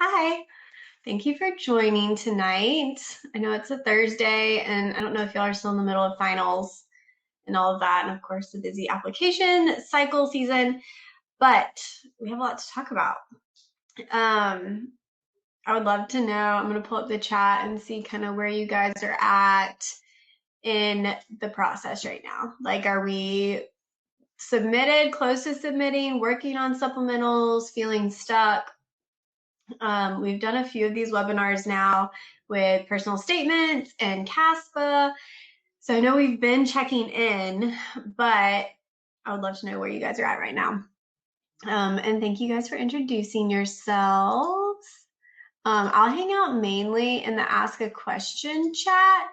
Hi, thank you for joining tonight. I know it's a Thursday, and I don't know if y'all are still in the middle of finals and all of that, and of course, the busy application cycle season, but we have a lot to talk about. Um, I would love to know. I'm going to pull up the chat and see kind of where you guys are at in the process right now. Like, are we submitted, close to submitting, working on supplementals, feeling stuck? We've done a few of these webinars now with personal statements and CASPA. So I know we've been checking in, but I would love to know where you guys are at right now. And thank you guys for introducing yourselves. I'll hang out mainly in the ask a question chat.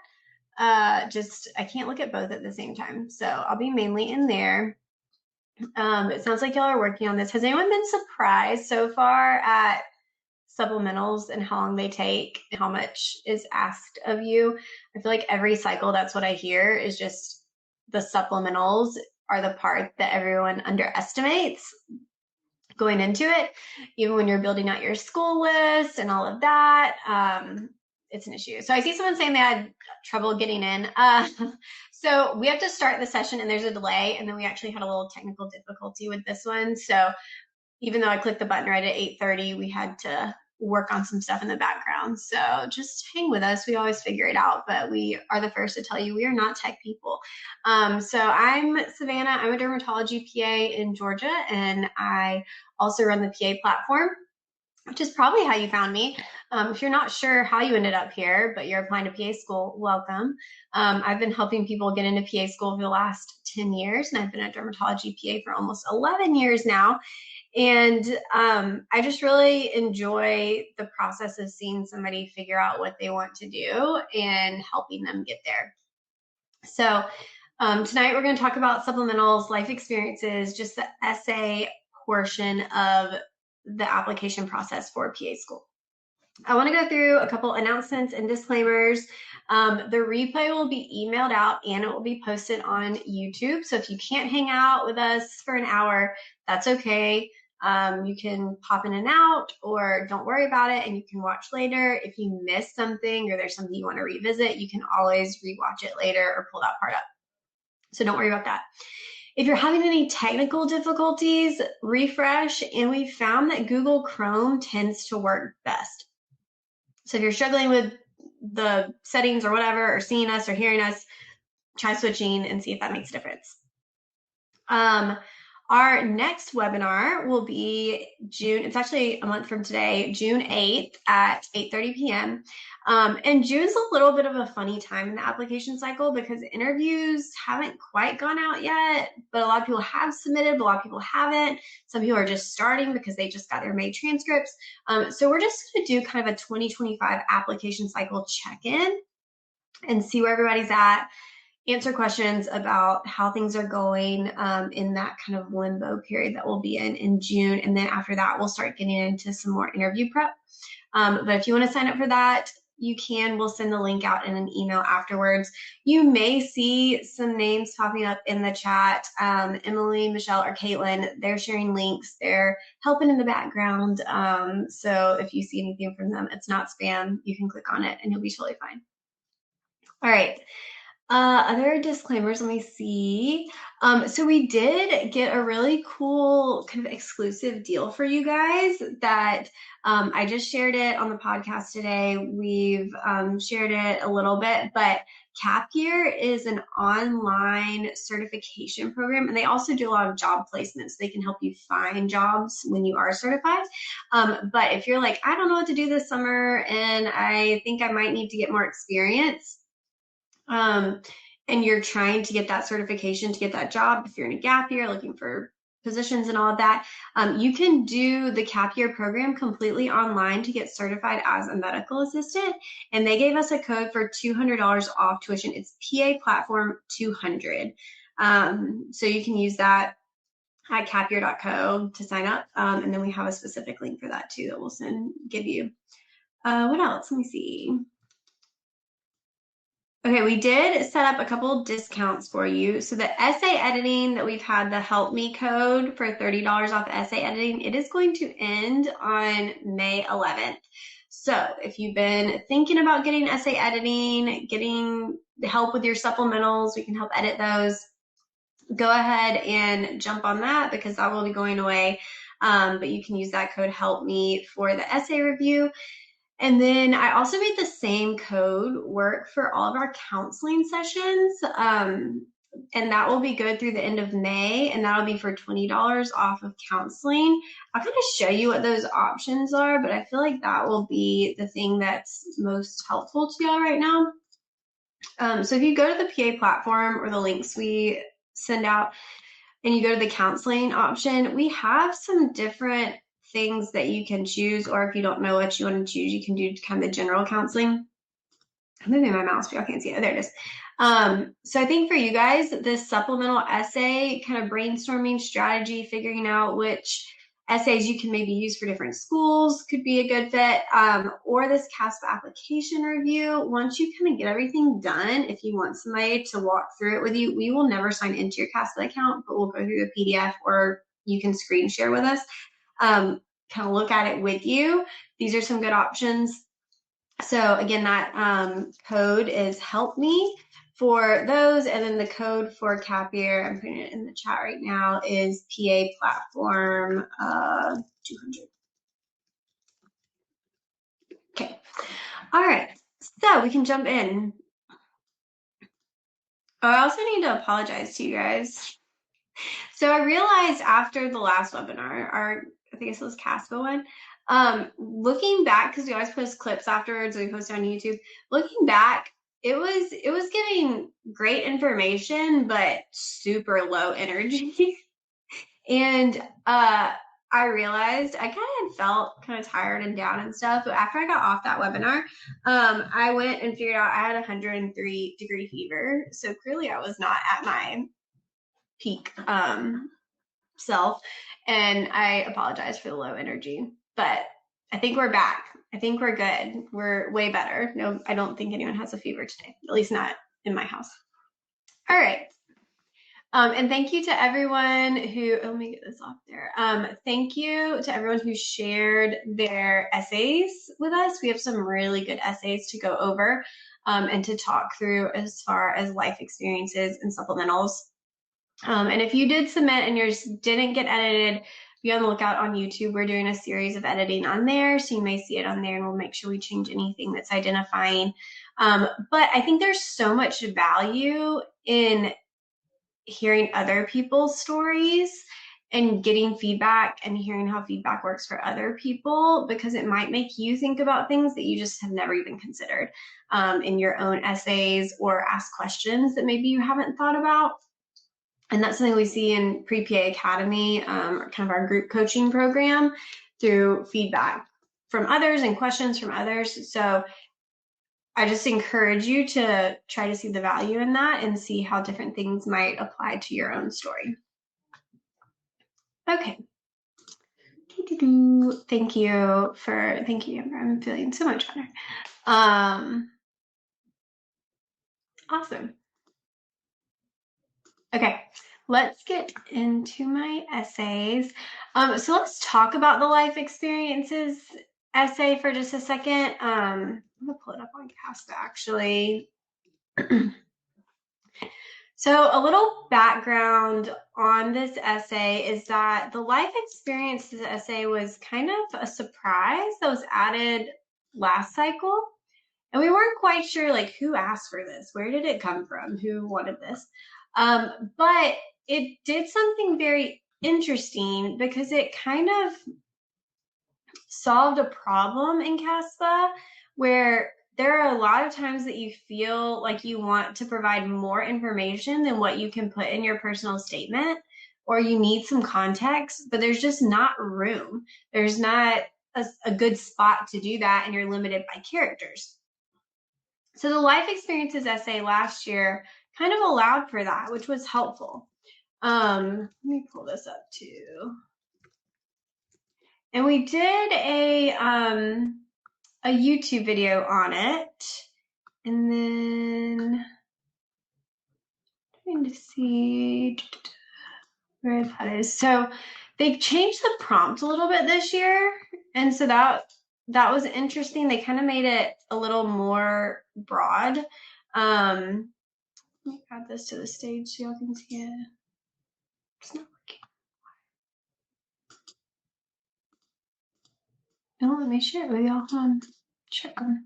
I can't look at both at the same time. So I'll be mainly in there. It sounds like y'all are working on this. Has anyone been surprised so far at supplementals and how long they take and how much is asked of you? I feel like every cycle, that's what I hear, is just the supplementals are the part that everyone underestimates going into it. Even when you're building out your school list and all of that, it's an issue. So I see someone saying they had trouble getting in. So we have to start the session and there's a delay, and then we actually had a little technical difficulty with this one. So even though I clicked the button right at 8:30, we had to work on some stuff in the background. So just hang with us. We always figure it out, but we are the first to tell you we are not tech people. So I'm Savannah. I'm a dermatology PA in Georgia, and I also run the PA platform, which is probably how you found me. If you're not sure how you ended up here, but you're applying to PA school, welcome. I've been helping people get into PA school for the last 10 years, and I've been a dermatology PA for almost 11 years now. And I just really enjoy the process of seeing somebody figure out what they want to do and helping them get there. So tonight we're going to talk about supplementals, life experiences, just the essay portion of the application process for PA school. I want to go through a couple announcements and disclaimers. The replay will be emailed out and it will be posted on YouTube. So if you can't hang out with us for an hour, that's okay. You can pop in and out, or don't worry about it and you can watch later. If you miss something or there's something you want to revisit, you can always rewatch it later or pull that part up. So don't worry about that. If you're having any technical difficulties, refresh, and we found that Google Chrome tends to work best. So if you're struggling with the settings or whatever, or seeing us or hearing us, try switching and see if that makes a difference. Our next webinar will be it's actually a month from today, June 8th at 8:30 p.m. And June's a little bit of a funny time in the application cycle because interviews haven't quite gone out yet, but a lot of people have submitted, but a lot of people haven't. Some people are just starting because they just got their May transcripts. So we're just going to do kind of a 2025 application cycle check-in and see where everybody's at. Answer questions about how things are going in that kind of limbo period that we'll be in June. And then after that, we'll start getting into some more interview prep. But if you want to sign up for that, you can. We'll send the link out in an email afterwards. You may see some names popping up in the chat. Emily, Michelle, or Caitlin, they're sharing links. They're helping in the background. So if you see anything from them, it's not spam. You can click on it and you'll be totally fine. All right. Other disclaimers, let me see. So we did get a really cool kind of exclusive deal for you guys that I just shared it on the podcast today. We've shared it a little bit, but Cap Year is an online certification program, and they also do a lot of job placements. They can help you find jobs when you are certified. But if you're like, I don't know what to do this summer, and I think I might need to get more experience, and you're trying to get that certification to get that job, if you're in a gap year looking for positions and all of that, you can do the Cap Year program completely online to get certified as a medical assistant. And they gave us a code for $200 off tuition. It's PA Platform 200. So you can use that at capyear.co to sign up. And then we have a specific link for that too that we'll give you. What else? Let me see. Okay, we did set up a couple discounts for you. So the essay editing that we've had, the Help Me code for $30 off essay editing, it is going to end on May 11th. So if you've been thinking about getting essay editing, getting help with your supplementals, we can help edit those. Go ahead and jump on that because that will be going away. But you can use that code Help Me for the essay review. And then I also made the same code work for all of our counseling sessions. And that will be good through the end of May, and that'll be for $20 off of counseling. I'll kind of show you what those options are, but I feel like that will be the thing that's most helpful to y'all right now. So if you go to the PA platform or the links we send out, and you go to the counseling option, we have some different things that you can choose, or if you don't know what you want to choose, you can do kind of the general counseling. I'm moving my mouse, but y'all can't see it. Oh, there it is. So I think for you guys, this supplemental essay kind of brainstorming strategy, figuring out which essays you can maybe use for different schools could be a good fit, or this CASPA application review. Once you kind of get everything done, if you want somebody to walk through it with you, we will never sign into your CASPA account, but we'll go through the PDF, or you can screen share with us, kind of look at it with you. These are some good options. So again, that code is Help Me for those, and then the code for Capier, I'm putting it in the chat right now, is PA Platform 200. Okay, all right, so we can jump in. Oh, I also need to apologize to you guys. So I realized after the last webinar, I think it was CASPA one, looking back, because we always post clips afterwards, we post on YouTube, looking back, it was giving great information, but super low energy. And I realized I kind of felt kind of tired and down and stuff. But after I got off that webinar, I went and figured out I had 103-degree fever. So clearly I was not at my peak self. And I apologize for the low energy. But I think we're back. I think we're good. We're way better. No, I don't think anyone has a fever today, at least not in my house. All right. And thank you to everyone who, let me get this off there. Thank you to everyone who shared their essays with us. We have some really good essays to go over and to talk through as far as life experiences and supplementals. And if you did submit and yours didn't get edited, be on the lookout on YouTube. We're doing a series of editing on there, so you may see it on there, and we'll make sure we change anything that's identifying. But I think there's so much value in hearing other people's stories and getting feedback and hearing how feedback works for other people, because it might make you think about things that you just have never even considered in your own essays, or ask questions that maybe you haven't thought about. And that's something we see in Pre-PA Academy, kind of our group coaching program, through feedback from others and questions from others. So I just encourage you to try to see the value in that and see how different things might apply to your own story. Okay. Thank you, Amber. I'm feeling so much better. Awesome. Okay, let's get into my essays. So let's talk about the life experiences essay for just a second. I'm gonna pull it up on CASPA actually. So a little background on this essay is that the life experiences essay was kind of a surprise that was added last cycle. And we weren't quite sure like who asked for this, where did it come from, who wanted this. But it did something very interesting because it kind of solved a problem in CASPA where there are a lot of times that you feel like you want to provide more information than what you can put in your personal statement, or you need some context, but there's just not room. There's not a good spot to do that, and you're limited by characters. So the life experiences essay last year kind of allowed for that, which was helpful. Let me pull this up too. And we did a YouTube video on it. And then trying to see where that is. So they changed the prompt a little bit this year. And so that was interesting. They kind of made it a little more broad. Let me add this to the stage so y'all can see it. It's not working. No, let me share it with y'all. Check them.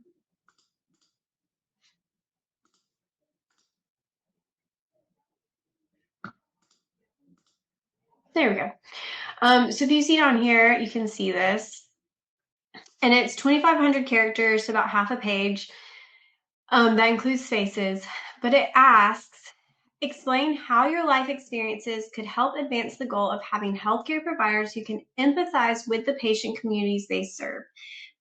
There we go. So if you see down here, you can see this. And it's 2,500 characters, so about half a page. That includes spaces. But it asks, explain how your life experiences could help advance the goal of having healthcare providers who can empathize with the patient communities they serve.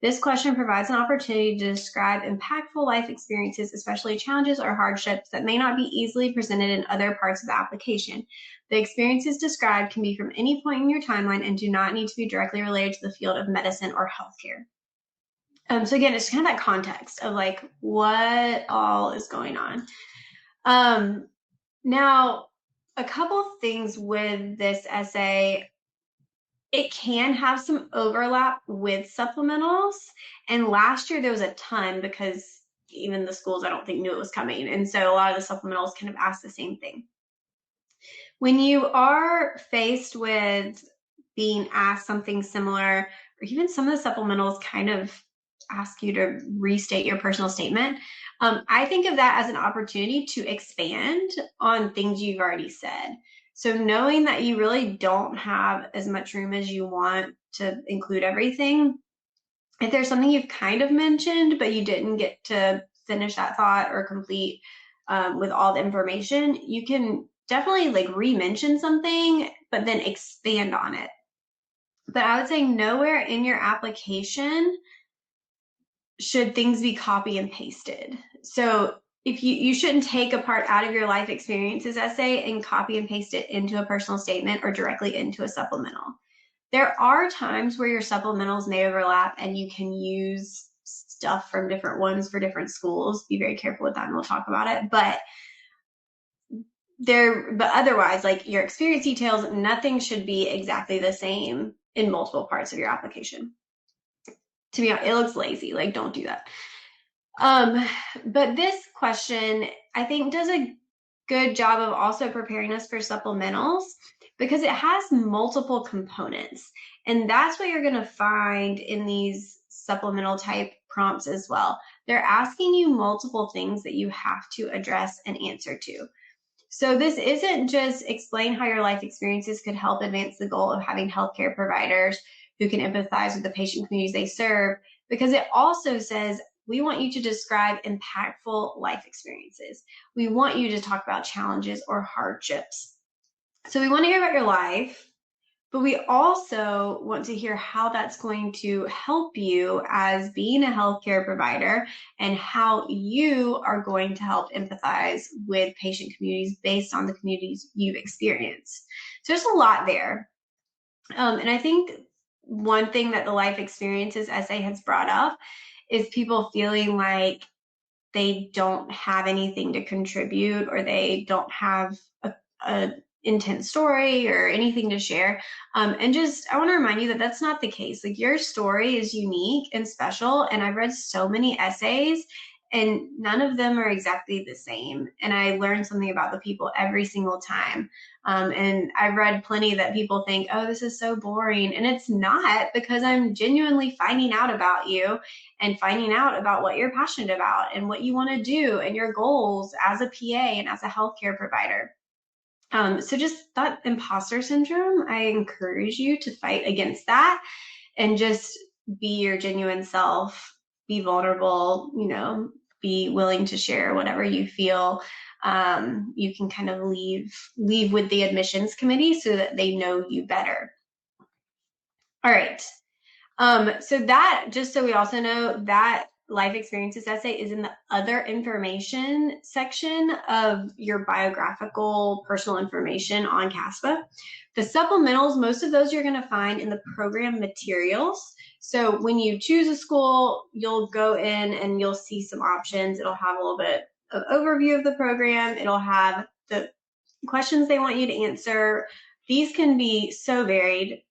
This question provides an opportunity to describe impactful life experiences, especially challenges or hardships that may not be easily presented in other parts of the application. The experiences described can be from any point in your timeline and do not need to be directly related to the field of medicine or healthcare. So again, it's kind of that context of like what all is going on. Now, a couple things with this essay. It can have some overlap with supplementals. And last year there was a ton because even the schools I don't think knew it was coming. And so a lot of the supplementals kind of asked the same thing. When you are faced with being asked something similar, or even some of the supplementals kind of ask you to restate your personal statement, I think of that as an opportunity to expand on things you've already said. So knowing that you really don't have as much room as you want to include everything, if there's something you've kind of mentioned, but you didn't get to finish that thought or complete with all the information, you can definitely like re-mention something, but then expand on it. But I would say nowhere in your application should things be copy and pasted. So if you shouldn't take a part out of your life experiences essay and copy and paste it into a personal statement or directly into a supplemental. There are times where your supplementals may overlap and you can use stuff from different ones for different schools. Be very careful with that and we'll talk about it. But otherwise, like your experience details, nothing should be exactly the same in multiple parts of your application. To be honest, it looks lazy. Like, don't do that. But this question, I think, does a good job of also preparing us for supplementals because it has multiple components. And that's what you're going to find in these supplemental type prompts as well. They're asking you multiple things that you have to address and answer to. So this isn't just explain how your life experiences could help advance the goal of having healthcare providers who can empathize with the patient communities they serve, because it also says we want you to describe impactful life experiences. We want you to talk about challenges or hardships. So we want to hear about your life, but we also want to hear how that's going to help you as being a healthcare provider and how you are going to help empathize with patient communities based on the communities you've experienced. So there's a lot there. And I think one thing that the life experiences essay has brought up is people feeling like they don't have anything to contribute or they don't have a intense story or anything to share. And just, I want to remind you that that's not the case. Like your story is unique and special. And I've read so many essays and none of them are exactly the same. And I learned something about the people every single time. And I've read plenty that people think, oh, this is so boring. And it's not, because I'm genuinely finding out about you and finding out about what you're passionate about and what you want to do and your goals as a PA and as a healthcare provider. So just that imposter syndrome, I encourage you to fight against that and just be your genuine self, be vulnerable, be willing to share whatever you feel. You can kind of leave with the admissions committee so that they know you better. All right. So that, just so we also know, that life experiences essay is in the other information section of your biographical personal information on CASPA. The supplementals, most of those you're going to find in the program materials. So when you choose a school, you'll go in and you'll see some options. It'll have a little bit of overview of the program. It'll have the questions they want you to answer. These can be so varied.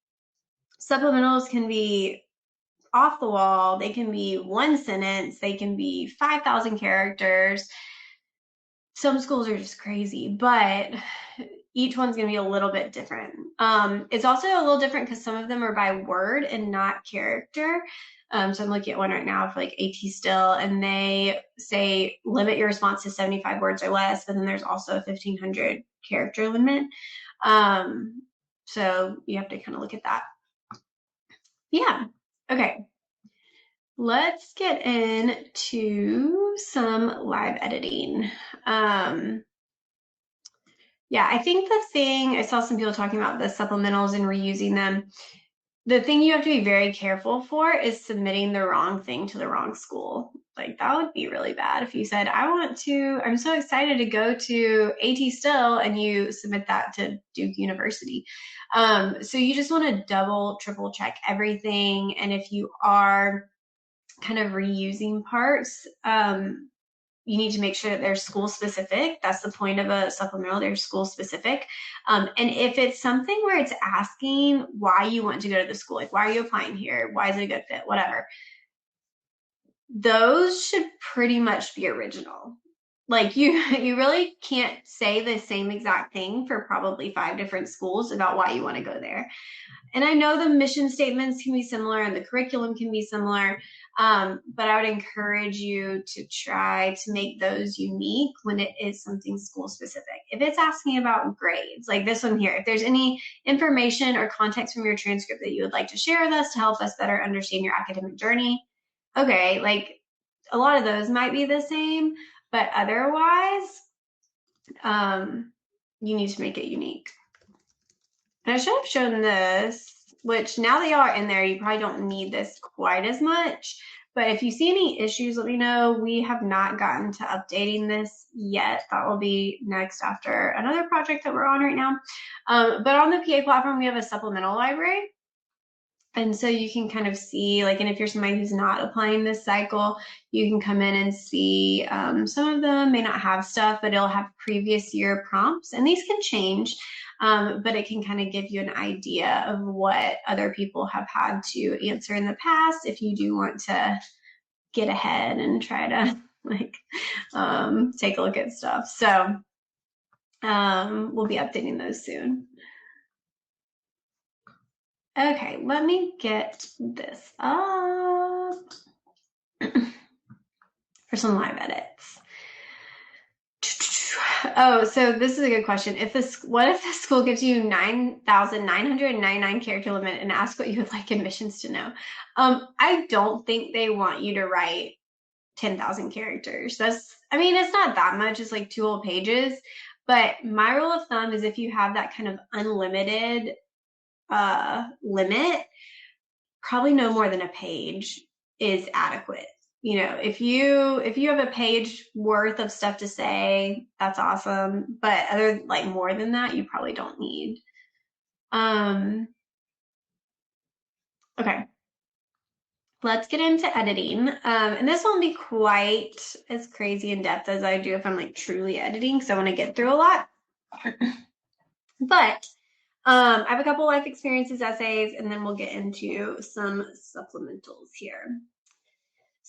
Supplementals can be off the wall. They can be one sentence. They can be 5,000 characters. Some schools are just crazy, but each one's going to be a little bit different. It's also a little different because some of them are by word and not character. So I'm looking at one right now for like AT Still, and they say limit your response to 75 words or less, but then there's also a 1,500 character limit. So you have to kind of look at that. Yeah. Okay. Let's get into some live editing. Yeah, I think the thing, I saw some people talking about the supplementals and reusing them. The thing you have to be very careful for is submitting the wrong thing to the wrong school. Like that would be really bad if you said, I'm so excited to go to AT Still, and you submit that to Duke University. So you just want to double, triple check everything. And if you are kind of reusing parts, you need to make sure that they're school specific. That's the point of a supplemental, they're school specific. And if it's something where it's asking why you want to go to the school, like why are you applying here? Why is it a good fit? Whatever. Those should pretty much be original. Like you really can't say the same exact thing for probably 5 different schools about why you want to go there. And I know the mission statements can be similar and the curriculum can be similar, but I would encourage you to try to make those unique when it is something school specific. If it's asking about grades, like this one here, if there's any information or context from your transcript that you would like to share with us to help us better understand your academic journey, okay, like a lot of those might be the same, but otherwise, you need to make it unique. And I should have shown this, which now that y'all are in there, you probably don't need this quite as much. But if you see any issues, let me know. We have not gotten to updating this yet. That will be next after another project that we're on right now. But on the PA platform, we have a supplemental library. And so you can kind of see, like, and if you're somebody who's not applying this cycle, you can come in and see some of them may not have stuff, but it'll have previous year prompts. And these can change, but it can kind of give you an idea of what other people have had to answer in the past if you do want to get ahead and try to like take a look at stuff. So we'll be updating those soon. Okay, let me get this up for some live edits. Oh, so this is a good question. What if the school gives you 9,999 character limit and asks what you would like admissions to know? I don't think they want you to write 10,000 characters. It's not that much. It's like 2 whole pages. But my rule of thumb is if you have that kind of unlimited limit, probably no more than a page is adequate. You know, if you have a page worth of stuff to say, that's awesome. But more than that, you probably don't need. Okay. Let's get into editing. And this won't be quite as crazy in depth as I do if I'm like truly editing, because I want to get through a lot. But I have a couple life experiences essays, and then we'll get into some supplementals here.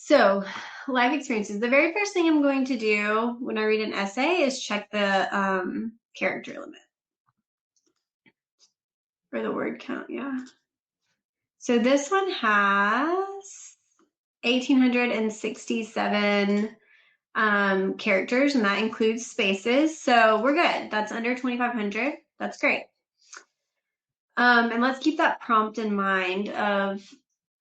So, life experiences. The very first thing I'm going to do when I read an essay is check the character limit. Or the word count, yeah. So this one has 1,867 characters, and that includes spaces. So we're good. That's under 2,500. That's great. And let's keep that prompt in mind of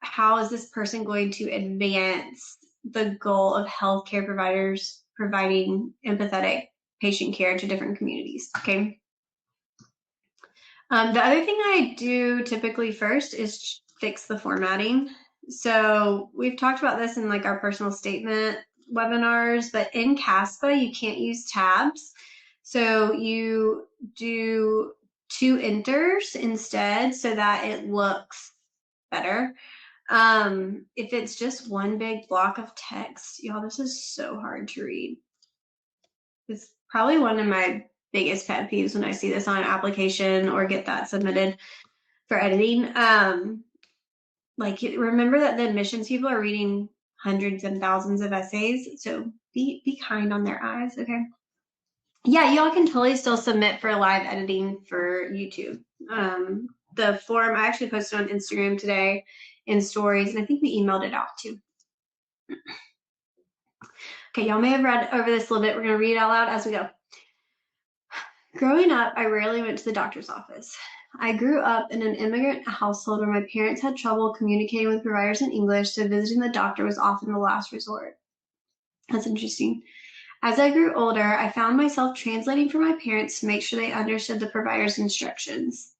how is this person going to advance the goal of healthcare providers providing empathetic patient care to different communities, okay? The other thing I do typically first is fix the formatting. So we've talked about this in like our personal statement webinars, but in CASPA, you can't use tabs. So you do 2 enters instead so that it looks better. If it's just one big block of text, y'all, this is so hard to read. It's probably one of my biggest pet peeves when I see this on an application or get that submitted for editing. Like, remember that the admissions people are reading hundreds and thousands of essays, so be kind on their eyes, okay? Yeah, y'all can totally still submit for live editing for YouTube. The form I actually posted on Instagram today in stories, and I think we emailed it out too. Okay, y'all may have read over this a little bit. We're gonna read it out loud as we go. Growing up, I rarely went to the doctor's office. I grew up in an immigrant household where my parents had trouble communicating with providers in English, so visiting the doctor was often the last resort. That's interesting. As I grew older, I found myself translating for my parents to make sure they understood the provider's instructions.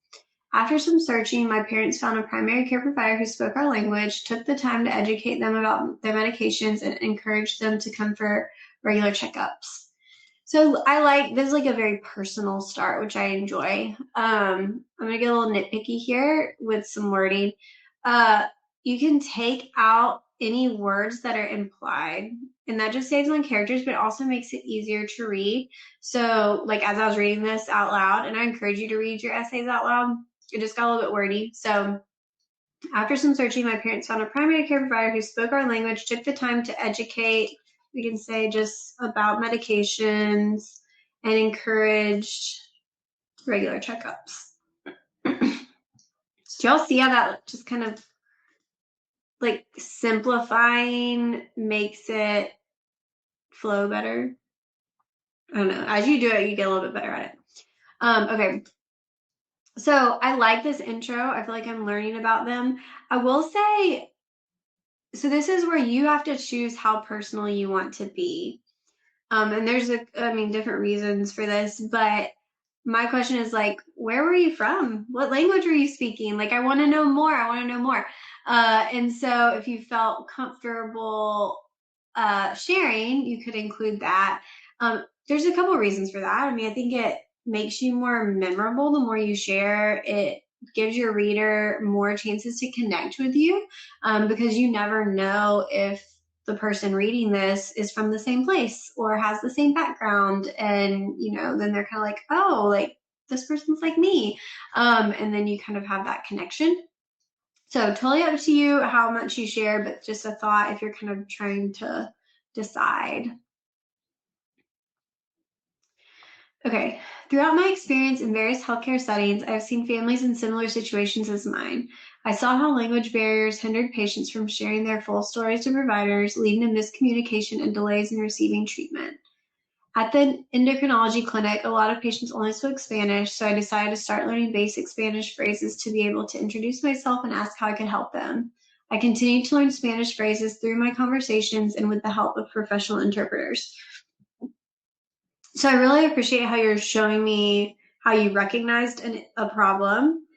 After some searching, my parents found a primary care provider who spoke our language, took the time to educate them about their medications, and encouraged them to come for regular checkups. So I like, this is like a very personal start, which I enjoy. I'm gonna get a little nitpicky here with some wording. You can take out any words that are implied, and that just saves on characters, but also makes it easier to read. So like as I was reading this out loud, and I encourage you to read your essays out loud, it just got a little bit wordy. So after some searching, my parents found a primary care provider who spoke our language, took the time to educate, we can say, just about medications, and encouraged regular checkups. Do y'all see how that just kind of like simplifying makes it flow better? I don't know. As you do it, you get a little bit better at it. Okay. So I like this intro. I feel like I'm learning about them. I will say, so this is where you have to choose how personal you want to be. And there's different reasons for this, but my question is like, where were you from? What language were you speaking? Like, I want to know more. I want to know more. And so if you felt comfortable sharing, you could include that. There's a couple reasons for that. I mean, I think it makes you more memorable the more you share. It gives your reader more chances to connect with you, because you never know if the person reading this is from the same place or has the same background, and then they're kind of like, oh, like this person's like me, and then you kind of have that connection. So totally up to you how much you share, but just a thought if you're kind of trying to decide. Okay, throughout my experience in various healthcare settings, I've seen families in similar situations as mine. I saw how language barriers hindered patients from sharing their full stories to providers, leading to miscommunication and delays in receiving treatment. At the endocrinology clinic, a lot of patients only spoke Spanish, so I decided to start learning basic Spanish phrases to be able to introduce myself and ask how I could help them. I continued to learn Spanish phrases through my conversations and with the help of professional interpreters. So I really appreciate how you're showing me how you recognized a problem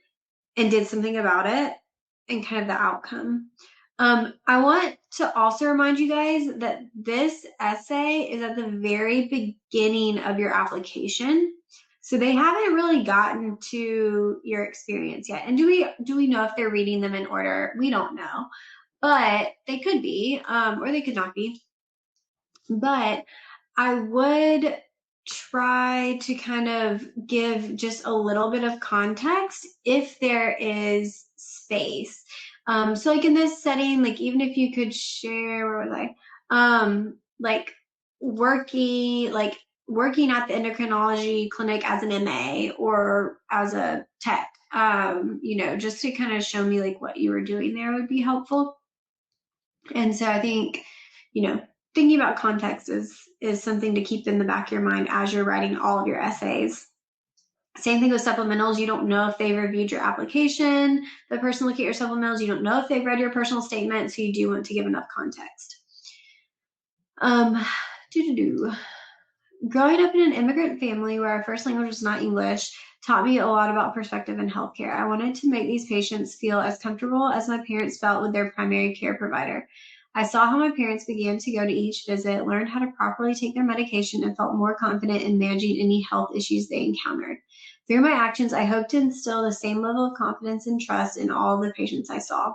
and did something about it and kind of the outcome. I want to also remind you guys that this essay is at the very beginning of your application. So they haven't really gotten to your experience yet. And do we know if they're reading them in order? We don't know, but they could be, or they could not be. But I would try to kind of give just a little bit of context if there is space. So like in this setting, like even if you could share, where was I? Like working at the endocrinology clinic as an MA or as a tech, just to kind of show me like what you were doing there would be helpful. And so I think, thinking about context is something to keep in the back of your mind as you're writing all of your essays. Same thing with supplementals. You don't know if they've reviewed your application. The person looking at your supplementals, you don't know if they've read your personal statement, so you do want to give enough context. Growing up in an immigrant family where our first language was not English taught me a lot about perspective in healthcare. I wanted to make these patients feel as comfortable as my parents felt with their primary care provider. I saw how my parents began to go to each visit, learned how to properly take their medication, and felt more confident in managing any health issues they encountered. Through my actions, I hope to instill the same level of confidence and trust in all of the patients I saw.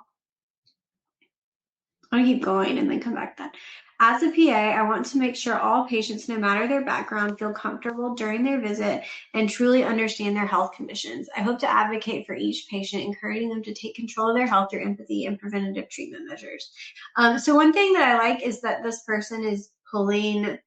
I'm gonna keep going and then come back to that. As a PA, I want to make sure all patients, no matter their background, feel comfortable during their visit and truly understand their health conditions. I hope to advocate for each patient, encouraging them to take control of their health through empathy and preventative treatment measures. So one thing that I like is that this person is pulling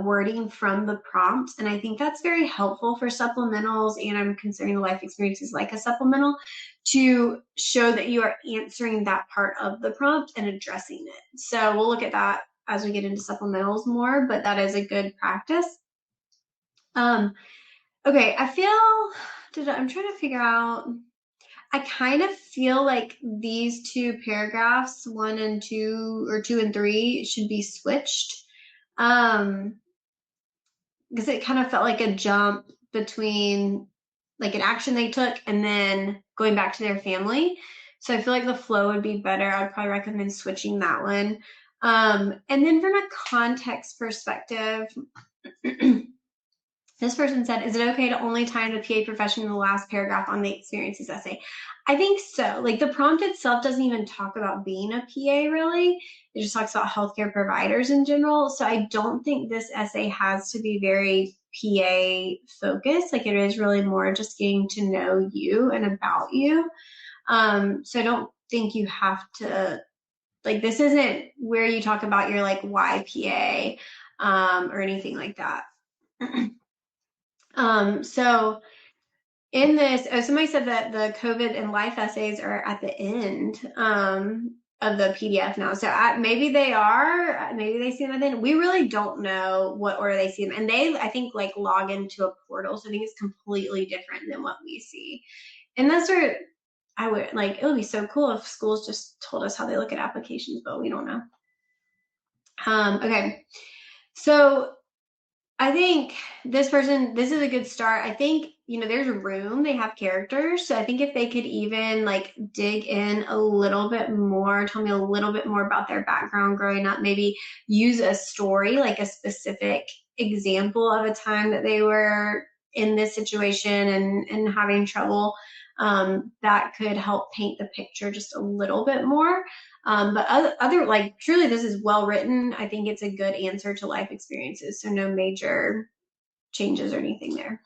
wording from the prompt. And I think that's very helpful for supplementals, and I'm considering the life experiences like a supplemental, to show that you are answering that part of the prompt and addressing it. So we'll look at that as we get into supplementals more, but that is a good practice. Okay, I'm trying to figure out, I kind of feel like these two paragraphs, 1 and 2, or 2 and 3, should be switched. Because it kind of felt like a jump between like an action they took and then going back to their family. So I feel like the flow would be better. I'd probably recommend switching that one. And then from a context perspective, this person said, is it okay to only tie in the PA profession in the last paragraph on the experiences essay? I think so. Like the prompt itself doesn't even talk about being a PA really. It just talks about healthcare providers in general. So I don't think this essay has to be very PA focused. Like it is really more just getting to know you and about you. So I don't think you have to, like, this isn't where you talk about your like why PA or anything like that. So in this, somebody said that the COVID and life essays are at the end of the PDF now. So maybe they are, maybe they see them at the end. We really don't know what order they see them. And they, I think, like log into a portal. So I think it's completely different than what we see. And that's where I would like, it would be so cool if schools just told us how they look at applications, but we don't know. Okay. So I think this is a good start. I think, there's room, they have characters. So I think if they could even like dig in a little bit more, tell me a little bit more about their background growing up, maybe use a story, like a specific example of a time that they were in this situation and having trouble, that could help paint the picture just a little bit more. But other like truly, this is well written. I think it's a good answer to life experiences. So no major changes or anything there.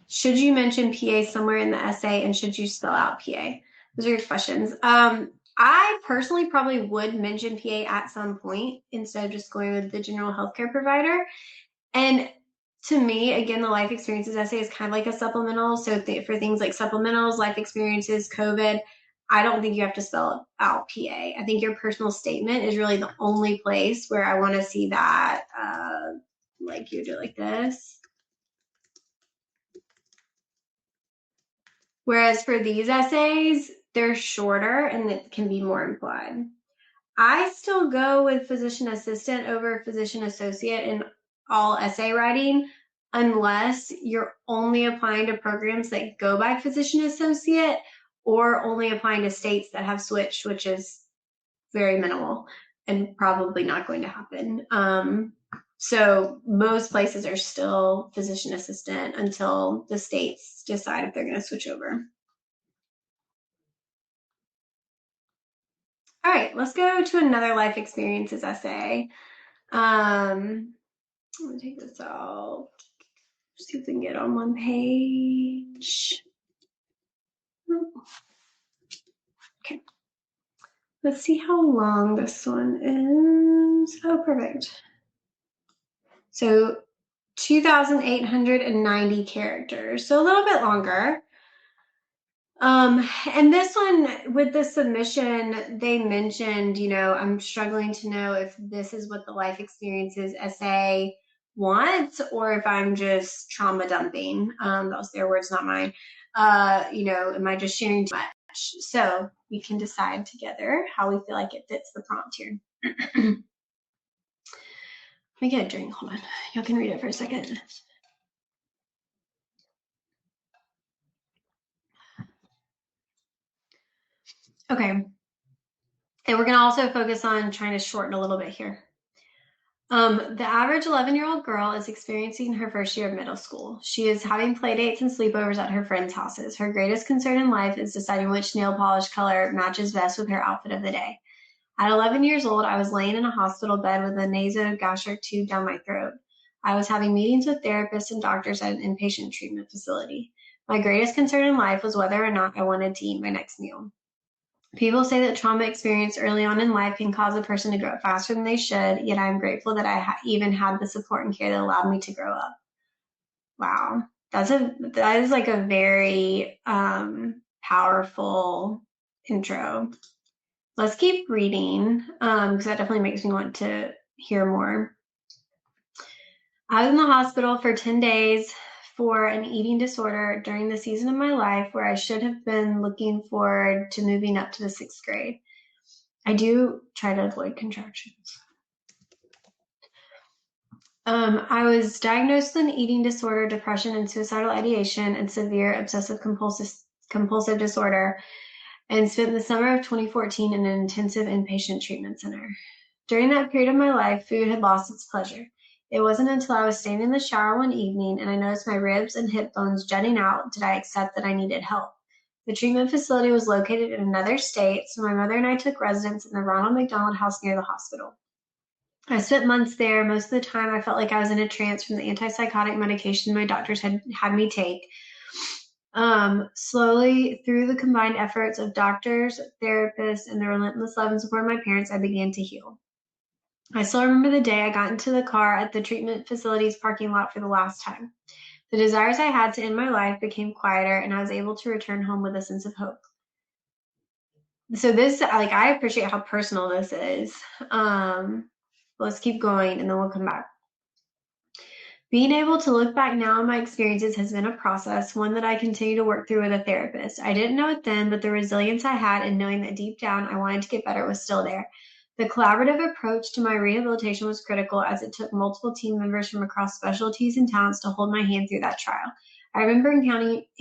Should you mention PA somewhere in the essay, and should you spell out PA? Those are good questions. I personally probably would mention PA at some point instead of just going with the general healthcare provider. And to me, again, the life experiences essay is kind of like a supplemental. So for things like supplementals, life experiences, COVID, I don't think you have to spell out PA. I think your personal statement is really the only place where I want to see that, like you do it like this. Whereas for these essays, they're shorter and it can be more implied. I still go with physician assistant over physician associate in all essay writing, unless you're only applying to programs that go by physician associate or only applying to states that have switched, which is very minimal and probably not going to happen. So most places are still physician assistant until the states decide if they're going to switch over. All right, let's go to another life experiences essay. I'm gonna take this out. See if we can get on one page. Okay. Let's see how long this one is. Oh, perfect. So 2,890 characters, so a little bit longer. And this one, with the submission, they mentioned, I'm struggling to know if this is what the life experiences essay wants or if I'm just trauma dumping. That was their words, not mine. Am I just sharing too much? So we can decide together how we feel like it fits the prompt here. Let me get a drink. Hold on. Y'all can read it for a second. Okay. And we're going to also focus on trying to shorten a little bit here. The average 11-year-old girl is experiencing her first year of middle school. She is having play dates and sleepovers at her friends' houses. Her greatest concern in life is deciding which nail polish color matches best with her outfit of the day. At 11 years old, I was laying in a hospital bed with a nasogastric tube down my throat. I was having meetings with therapists and doctors at an inpatient treatment facility. My greatest concern in life was whether or not I wanted to eat my next meal. People say that trauma experienced early on in life can cause a person to grow up faster than they should, yet I am grateful that I even had the support and care that allowed me to grow up. Wow. That is like a very powerful intro. Let's keep reading because that definitely makes me want to hear more. I was in the hospital for 10 days for an eating disorder during the season of my life where I should have been looking forward to moving up to the 6th grade. I do try to avoid contractions. I was diagnosed with an eating disorder, depression, and suicidal ideation, and severe obsessive compulsive disorder, and spent the summer of 2014 in an intensive inpatient treatment center. During that period of my life, food had lost its pleasure. It wasn't until I was standing in the shower one evening and I noticed my ribs and hip bones jutting out did I accept that I needed help. The treatment facility was located in another state, so my mother and I took residence in the Ronald McDonald House near the hospital. I spent months there. Most of the time, I felt like I was in a trance from the antipsychotic medication my doctors had me take. Slowly, through the combined efforts of doctors, therapists, and the relentless love and support of my parents, I began to heal. I still remember the day I got into the car at the treatment facility's parking lot for the last time. The desires I had to end my life became quieter, and I was able to return home with a sense of hope. So this, like, I appreciate how personal this is. Let's keep going, and then we'll come back. Being able to look back now on my experiences has been a process, one that I continue to work through with a therapist. I didn't know it then, but the resilience I had in knowing that deep down I wanted to get better was still there. The collaborative approach to my rehabilitation was critical as it took multiple team members from across specialties and talents to hold my hand through that trial. I remember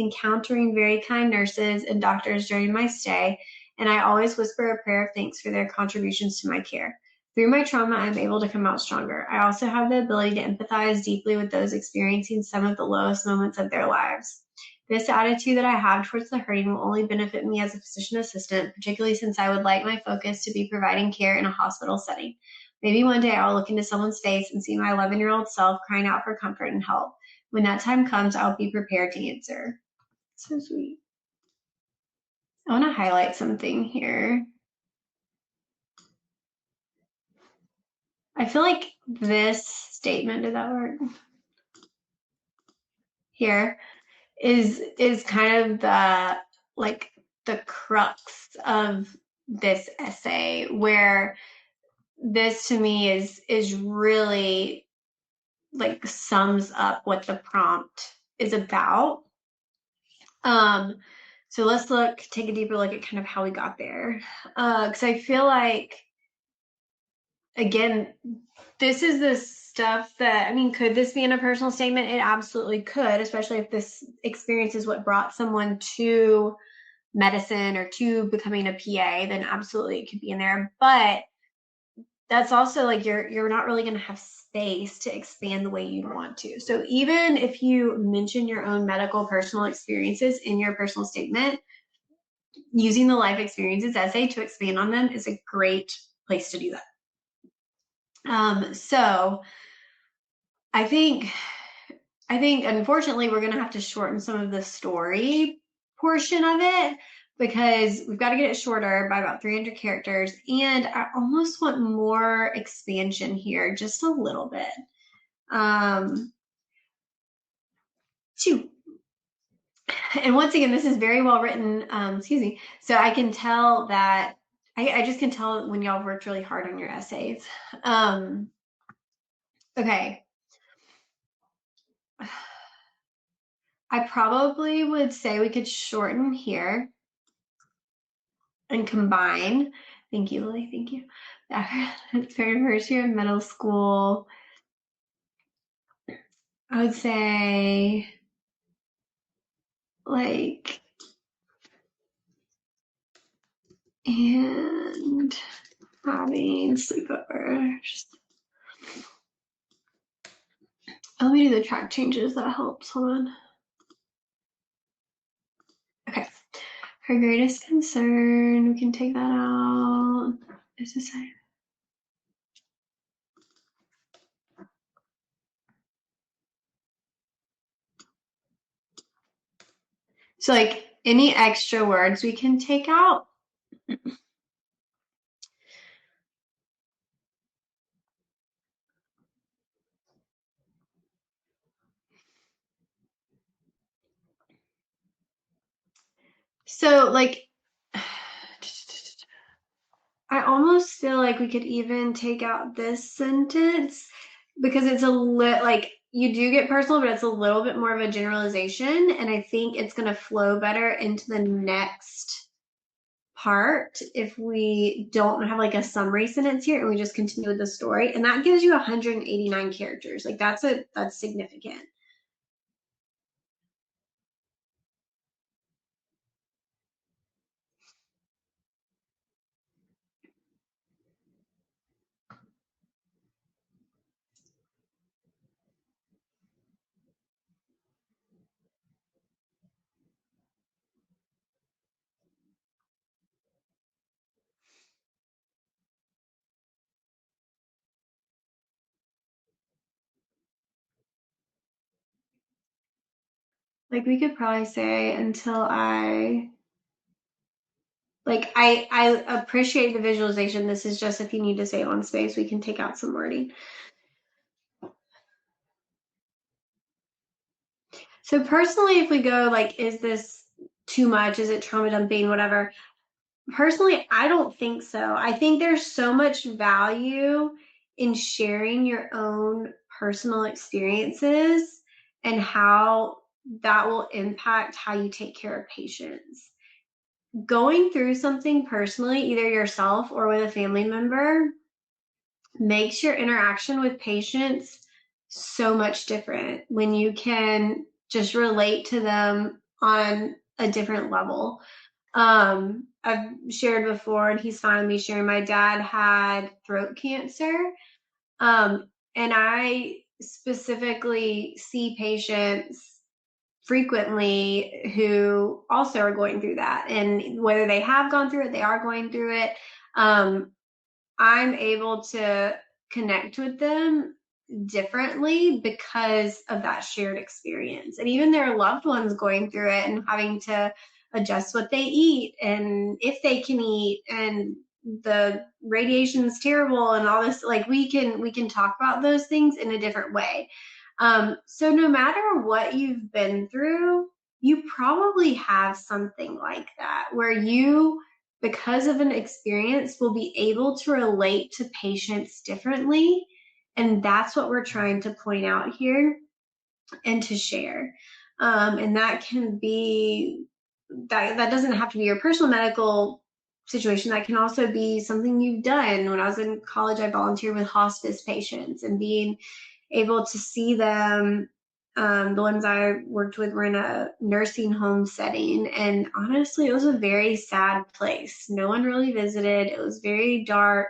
encountering very kind nurses and doctors during my stay, and I always whisper a prayer of thanks for their contributions to my care. Through my trauma, I'm able to come out stronger. I also have the ability to empathize deeply with those experiencing some of the lowest moments of their lives. This attitude that I have towards the hurting will only benefit me as a physician assistant, particularly since I would like my focus to be providing care in a hospital setting. Maybe one day I'll look into someone's face and see my 11-year-old self crying out for comfort and help. When that time comes, I'll be prepared to answer. So sweet. I want to highlight something here. I feel like this statement, did that work? Here is kind of the crux of this essay, where this to me is really like sums up what the prompt is about. So let's take a deeper look at kind of how we got there, because I feel like, again, this is the stuff that, I mean, could this be in a personal statement? It absolutely could, especially if this experience is what brought someone to medicine or to becoming a PA, then absolutely it could be in there. But that's also like you're not really going to have space to expand the way you'd want to. So even if you mention your own medical personal experiences in your personal statement, using the life experiences essay to expand on them is a great place to do that. So I think unfortunately we're going to have to shorten some of the story portion of it because we've got to get it shorter by about 300 characters, and I almost want more expansion here, just a little bit. And once again, this is very well written, excuse me, so I can tell that I just can tell when y'all worked really hard on your essays. Okay. I probably would say we could shorten here and combine. Thank you, Lily. Thank you. It's very first year of middle school. I would say like, and having sleepovers. Let me do the track changes. That helps. Hold on. Okay. Her greatest concern, we can take that out. Is this a so like any extra words we can take out? So like I almost feel like we could even take out this sentence because it's a like you do get personal, but it's a little bit more of a generalization, and I think it's going to flow better into the next part if we don't have like a summary sentence here and we just continue with the story, and that gives you 189 characters. Like that's significant. Like we could probably say until I appreciate the visualization. This is just if you need to say it on space, we can take out some wording. So personally, if we go like, is this too much? Is it trauma dumping? Whatever. Personally, I don't think so. I think there's so much value in sharing your own personal experiences and how that will impact how you take care of patients. Going through something personally, either yourself or with a family member, makes your interaction with patients so much different when you can just relate to them on a different level. I've shared before, and he's fine with me sharing, my dad had throat cancer. And I specifically see patients frequently who also are going through that. And whether they have gone through it, they are going through it. I'm able to connect with them differently because of that shared experience. And even their loved ones going through it and having to adjust what they eat and if they can eat, and the radiation's terrible and all this, like we can talk about those things in a different way. So no matter what you've been through, you probably have something like that where you, because of an experience, will be able to relate to patients differently. And that's what we're trying to point out here and to share. And that can be, that doesn't have to be your personal medical situation. That can also be something you've done. When I was in college, I volunteered with hospice patients, and being able to see them. The ones I worked with were in a nursing home setting, and honestly, it was a very sad place. No one really visited. It was very dark.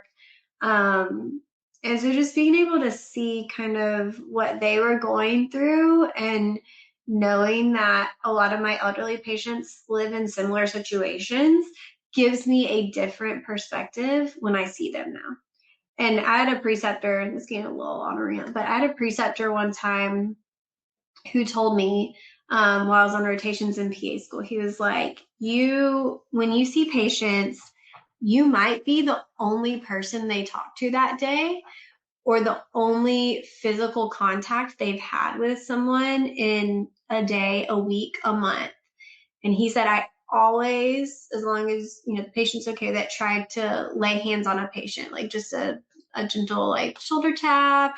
And so just being able to see kind of what they were going through, and knowing that a lot of my elderly patients live in similar situations, gives me a different perspective when I see them now. And I had a preceptor, and this getting a little on a rant, but I had a preceptor one time who told me, while I was on rotations in PA school, he was like, when you see patients, you might be the only person they talk to that day, or the only physical contact they've had with someone in a day, a week, a month. And he said, I always, as long as the patient's okay, that tried to lay hands on a patient, like just a gentle like shoulder tap,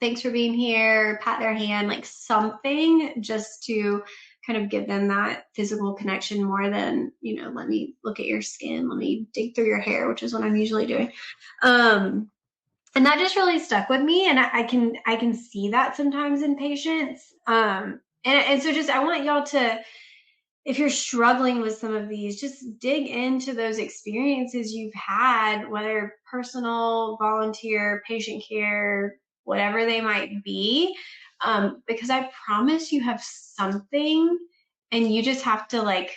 thanks for being here, pat their hand, like something just to kind of give them that physical connection more than, let me look at your skin, let me dig through your hair, which is what I'm usually doing. And that just really stuck with me, and I can see that sometimes in patients. And so just I want y'all to, if you're struggling with some of these, just dig into those experiences you've had, whether personal, volunteer, patient care, whatever they might be, because I promise you have something, and you just have to like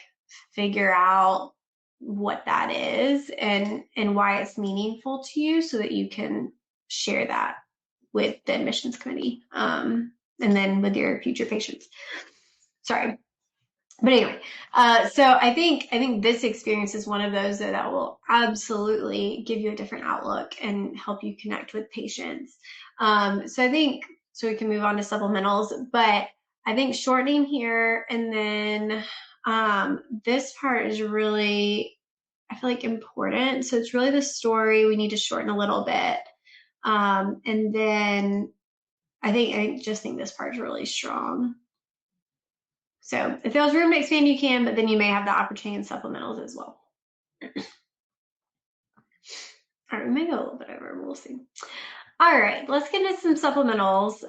figure out what that is and why it's meaningful to you, so that you can share that with the admissions committee, and then with your future patients. Sorry. But anyway, so I think this experience is one of those that will absolutely give you a different outlook and help you connect with patients. So I think, so we can move on to supplementals, but I think shortening here, and then this part is really, I feel like, important. So it's really the story we need to shorten a little bit. And then I just think this part is really strong. So if there's room to expand, you can, but then you may have the opportunity in supplementals as well. All right, we may go a little bit over, we'll see. All right, let's get into some supplementals.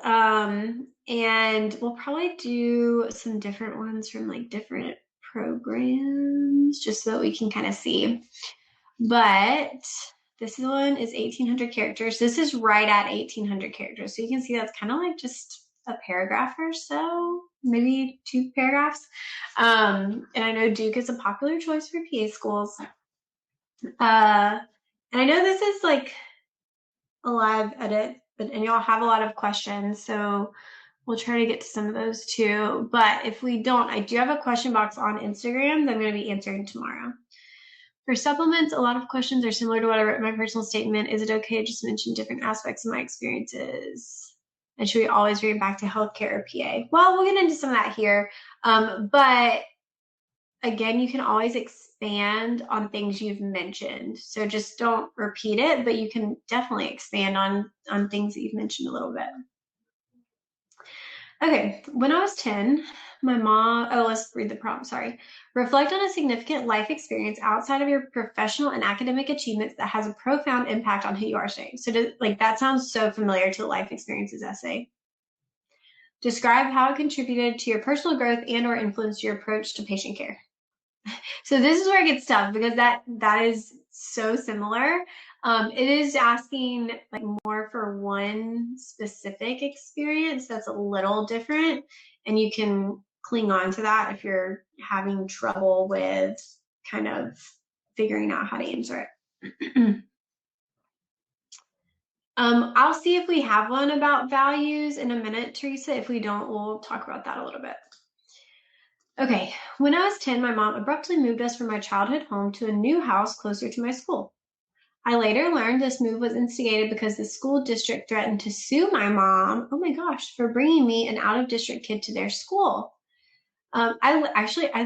And we'll probably do some different ones from like different programs, just so that we can kind of see. But this one is 1,800 characters. This is right at 1,800 characters. So you can see that's kind of like just a paragraph or so, maybe 2 paragraphs. And I know Duke is a popular choice for PA schools. And I know this is like a live edit, and y'all have a lot of questions, so we'll try to get to some of those too. But if we don't, I do have a question box on Instagram that I'm going to be answering tomorrow. For supplements, a lot of questions are similar to what I wrote in my personal statement. Is it okay to just mention different aspects of my experiences? And should we always read back to healthcare or PA? Well, we'll get into some of that here. But again, you can always expand on things you've mentioned. So just don't repeat it, but you can definitely expand on things that you've mentioned a little bit. Okay, when I was 10, my mom, let's read the prompt, sorry. Reflect on a significant life experience outside of your professional and academic achievements that has a profound impact on who you are today. So that sounds so familiar to the life experiences essay. Describe how it contributed to your personal growth and or influenced your approach to patient care. So this is where it gets tough, because that is so similar. It is asking like more for one specific experience that's a little different, and you can cling on to that if you're having trouble with kind of figuring out how to answer it. I'll see if we have one about values in a minute, Teresa. If we don't, we'll talk about that a little bit. Okay, when I was 10, my mom abruptly moved us from my childhood home to a new house closer to my school. I later learned this move was instigated because the school district threatened to sue my mom, oh my gosh, for bringing me an out-of-district kid to their school. I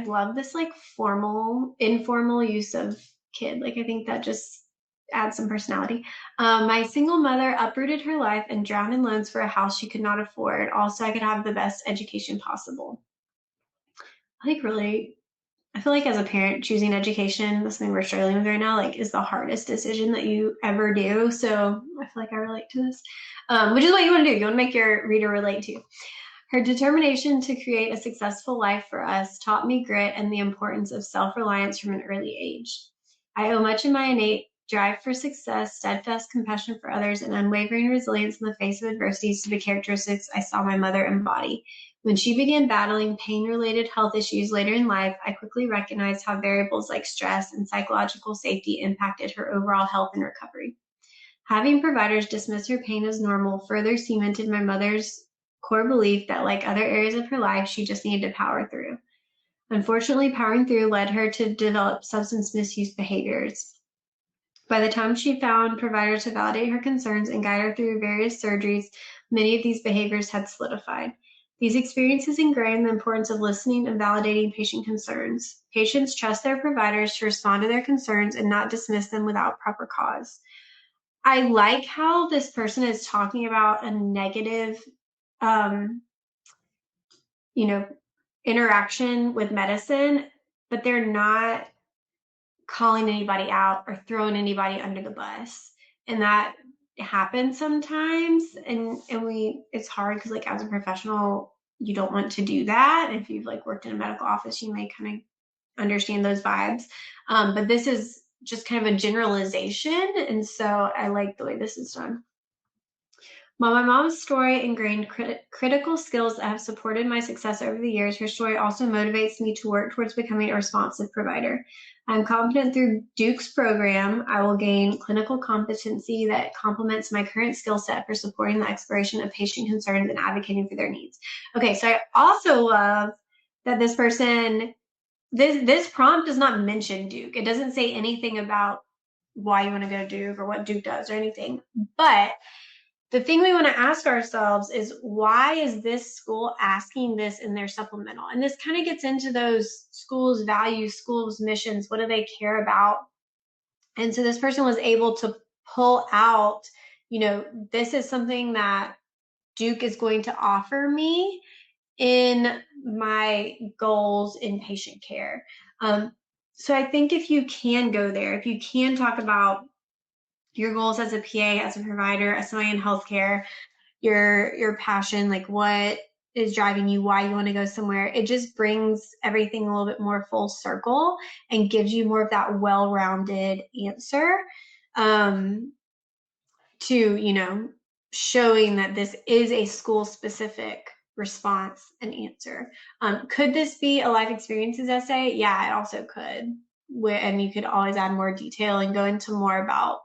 love this like formal, informal use of kid. Like I think that just adds some personality. My single mother uprooted her life and drowned in loans for a house she could not afford. Also, I could have the best education possible. I feel like as a parent, choosing education, that's something we're struggling with right now, like is the hardest decision that you ever do. So I feel like I relate to this, which is what you want to do. You want to make your reader relate to you. Her determination to create a successful life for us taught me grit and the importance of self-reliance from an early age. I owe much of my innate drive for success, steadfast compassion for others, and unwavering resilience in the face of adversities to the characteristics I saw my mother embody. When she began battling pain-related health issues later in life, I quickly recognized how variables like stress and psychological safety impacted her overall health and recovery. Having providers dismiss her pain as normal further cemented my mother's core belief that, like other areas of her life, she just needed to power through. Unfortunately, powering through led her to develop substance misuse behaviors. By the time she found providers to validate her concerns and guide her through various surgeries, many of these behaviors had solidified. These experiences ingrained the importance of listening and validating patient concerns. Patients trust their providers to respond to their concerns and not dismiss them without proper cause. I like how this person is talking about a negative, interaction with medicine, but they're not calling anybody out or throwing anybody under the bus. And that happens sometimes. And it's hard because like as a professional, you don't want to do that. If you've like worked in a medical office, you may kind of understand those vibes. But this is just kind of a generalization. And so I like the way this is done. While my mom's story ingrained critical skills that have supported my success over the years, her story also motivates me to work towards becoming a responsive provider. I'm confident through Duke's program, I will gain clinical competency that complements my current skill set for supporting the exploration of patient concerns and advocating for their needs. Okay, so I also love that this person, this prompt does not mention Duke. It doesn't say anything about why you want to go to Duke or what Duke does or anything. But the thing we want to ask ourselves is, why is this school asking this in their supplemental? And this kind of gets into those schools' values, schools' missions. What do they care about? And so this person was able to pull out, this is something that Duke is going to offer me in my goals in patient care. So I think if you can go there, if you can talk about your goals as a PA, as a provider, as somebody in healthcare, your passion, like what is driving you, why you want to go somewhere, it just brings everything a little bit more full circle and gives you more of that well-rounded answer to, showing that this is a school-specific response and answer. Could this be a life experiences essay? Yeah, it also could. And you could always add more detail and go into more about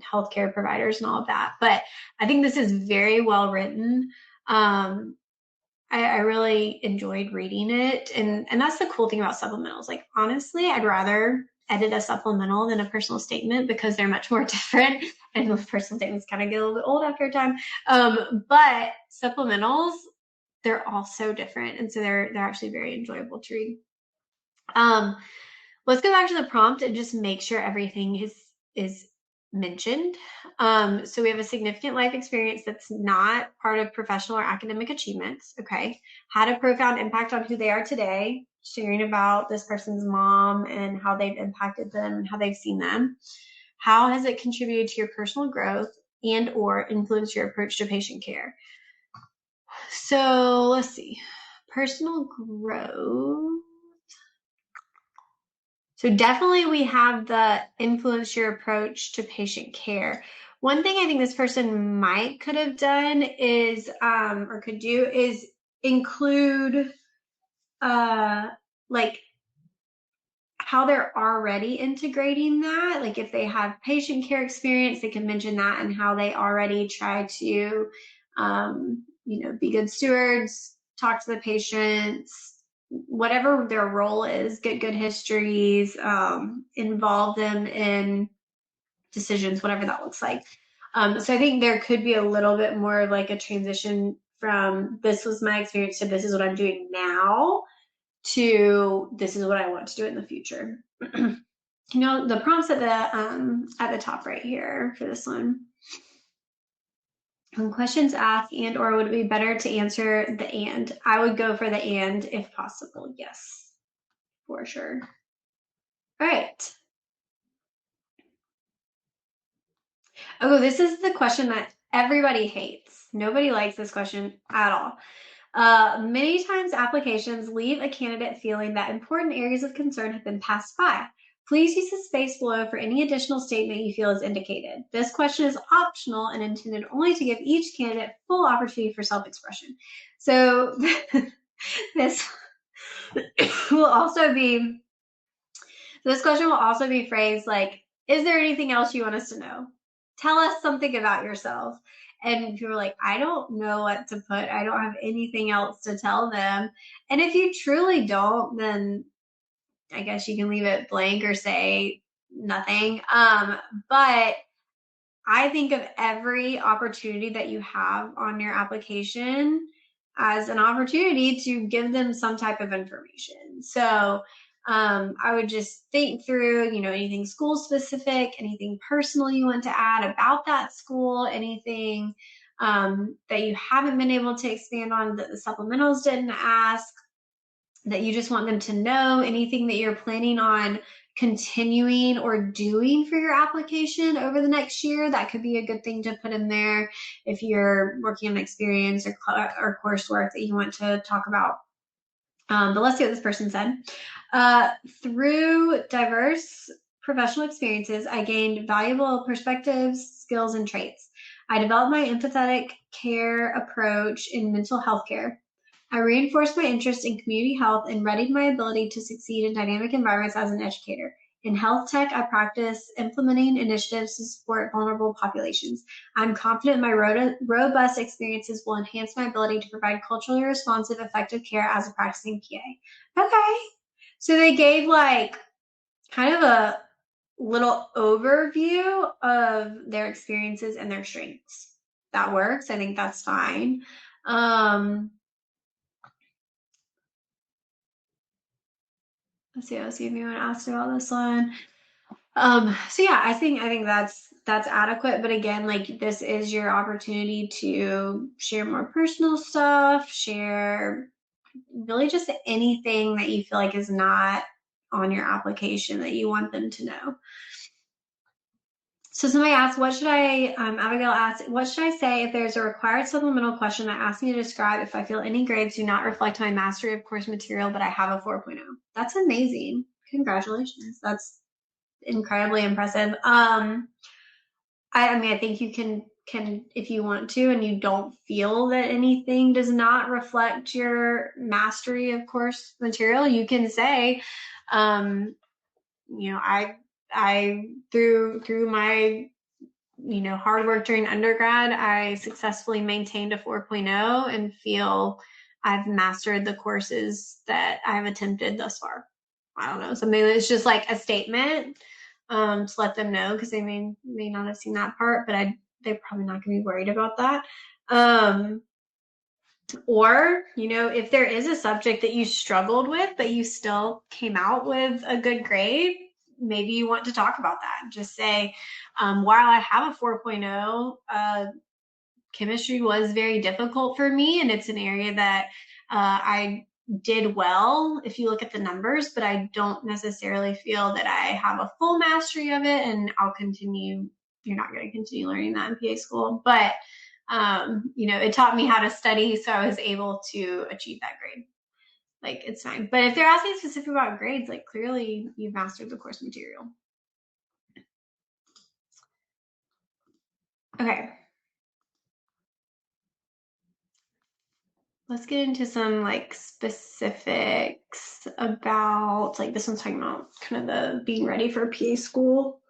healthcare providers and all of that. But I think this is very well written. I really enjoyed reading it. And that's the cool thing about supplementals. Like, honestly, I'd rather edit a supplemental than a personal statement because they're much more different. And those personal statements kind of get a little bit old after a time. But supplementals, they're all so different. And so they're actually very enjoyable to read. Let's go back to the prompt and just make sure everything is mentioned. So we have a significant life experience that's not part of professional or academic achievements. Okay. Had a profound impact on who they are today, sharing about this person's mom and how they've impacted them and how they've seen them. How has it contributed to your personal growth and or influenced your approach to patient care? So let's see. Personal growth. So definitely we have the influence your approach to patient care. One thing I think this person could have done is, or could do, is include like how they're already integrating that. Like if they have patient care experience, they can mention that and how they already try to, be good stewards, talk to the patients, whatever their role is, get good histories, involve them in decisions, whatever that looks like. So I think there could be a little bit more like a transition from this was my experience to this is what I'm doing now to this is what I want to do in the future. The prompts at the top right here for this one. When questions asked and or would it be better to answer the and? I would go for the and if possible. Yes, for sure. All right. Oh, this is the question that everybody hates. Nobody likes this question at all. Many times applications leave a candidate feeling that important areas of concern have been passed by. Please use the space below for any additional statement you feel is indicated. This question is optional and intended only to give each candidate full opportunity for self-expression. So this will also be, this question will also be phrased like, is there anything else you want us to know? Tell us something about yourself. And if you're like, I don't know what to put, I don't have anything else to tell them. And if you truly don't, then I guess you can leave it blank or say nothing. But I think of every opportunity that you have on your application as an opportunity to give them some type of information. So I would just think through, anything school specific, anything personal you want to add about that school, anything that you haven't been able to expand on that the supplementals didn't ask, that you just want them to know, anything that you're planning on continuing or doing for your application over the next year. That could be a good thing to put in there if you're working on experience or coursework that you want to talk about. But let's see what this person said. Through diverse professional experiences, I gained valuable perspectives, skills, and traits. I developed my empathetic care approach in mental health care. I reinforced my interest in community health and readied my ability to succeed in dynamic environments as an educator. In health tech, I practice implementing initiatives to support vulnerable populations. I'm confident my robust experiences will enhance my ability to provide culturally responsive, effective care as a practicing PA. Okay. So they gave like kind of a little overview of their experiences and their strengths. That works. I think that's fine. Let's see if anyone asked about this one. So yeah, I think that's adequate. But again, like this is your opportunity to share more personal stuff, share really just anything that you feel like is not on your application that you want them to know. So somebody asked, Abigail asked, what should I say if there's a required supplemental question that asks me to describe if I feel any grades do not reflect my mastery of course material, but I have a 4.0. That's amazing. Congratulations. That's incredibly impressive. I mean, I think you can if you want to and you don't feel that anything does not reflect your mastery of course material, you can say, you know, I through my hard work during undergrad, I successfully maintained a 4.0 and feel I've mastered the courses that I've attempted thus far. I don't know. So maybe it's just like a statement to let them know, because they may not have seen that part, but they're probably not going to be worried about that. Or, if there is a subject that you struggled with, but you still came out with a good grade, maybe you want to talk about that. Just say, while I have a 4.0, chemistry was very difficult for me, and it's an area that I did well if you look at the numbers, but I don't necessarily feel that I have a full mastery of it, and I'll continue. You're not going to continue learning that in PA school, but it taught me how to study, so I was able to achieve that grade. Like, it's fine. But if they're asking specifically about grades, like, clearly you've mastered the course material. Okay. Let's get into some like specifics about, like, this one's talking about kind of the being ready for PA school.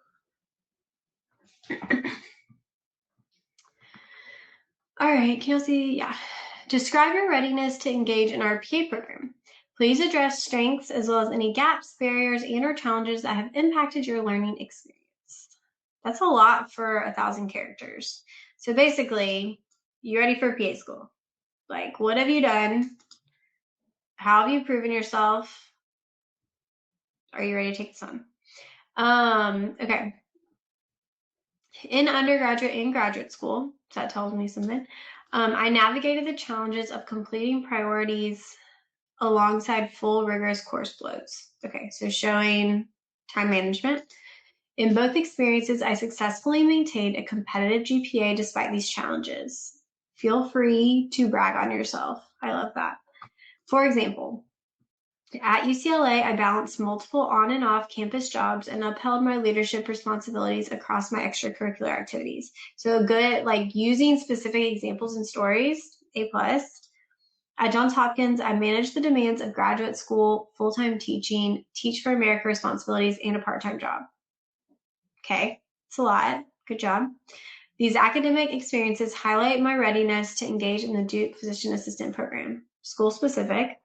All right, Kelsey, yeah. Describe your readiness to engage in our PA program. Please address strengths as well as any gaps, barriers, and or challenges that have impacted your learning experience. That's a lot for 1,000 characters. So basically, you ready for PA school? Like, what have you done? How have you proven yourself? Are you ready to take this on? Okay. In undergraduate and graduate school, so that tells me something, I navigated the challenges of completing priorities alongside full rigorous course loads. Okay, so showing time management. In both experiences, I successfully maintained a competitive GPA despite these challenges. Feel free to brag on yourself. I love that. For example, at UCLA, I balanced multiple on and off campus jobs and upheld my leadership responsibilities across my extracurricular activities. So good, like using specific examples and stories, A+. At Johns Hopkins, I managed the demands of graduate school, full-time teaching, Teach for America responsibilities, and a part-time job. Okay, it's a lot. Good job. These academic experiences highlight my readiness to engage in the Duke Physician Assistant Program. School specific.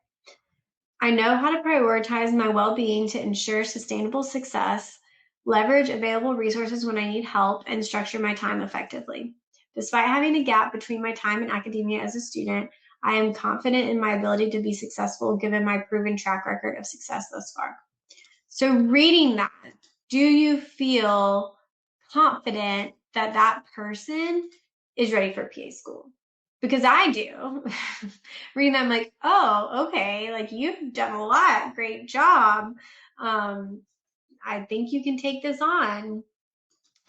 I know how to prioritize my well-being to ensure sustainable success, leverage available resources when I need help, and structure my time effectively. Despite having a gap between my time in academia as a student, I am confident in my ability to be successful given my proven track record of success thus far. So reading that, do you feel confident that that person is ready for PA school? Because I do. Reading that, I'm like, oh, okay, like you've done a lot. Great job. I think you can take this on.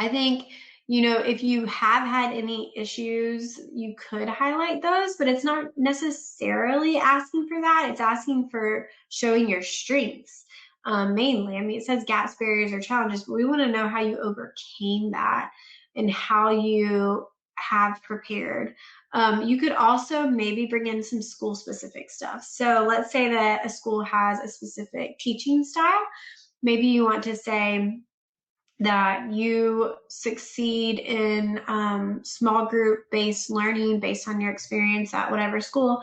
I think, if you have had any issues, you could highlight those, but it's not necessarily asking for that. It's asking for showing your strengths. Mainly, I mean, it says gaps, barriers, or challenges, but we want to know how you overcame that and how you have prepared. You could also maybe bring in some school-specific stuff. So let's say that a school has a specific teaching style. Maybe you want to say that you succeed in small group based learning based on your experience at whatever school,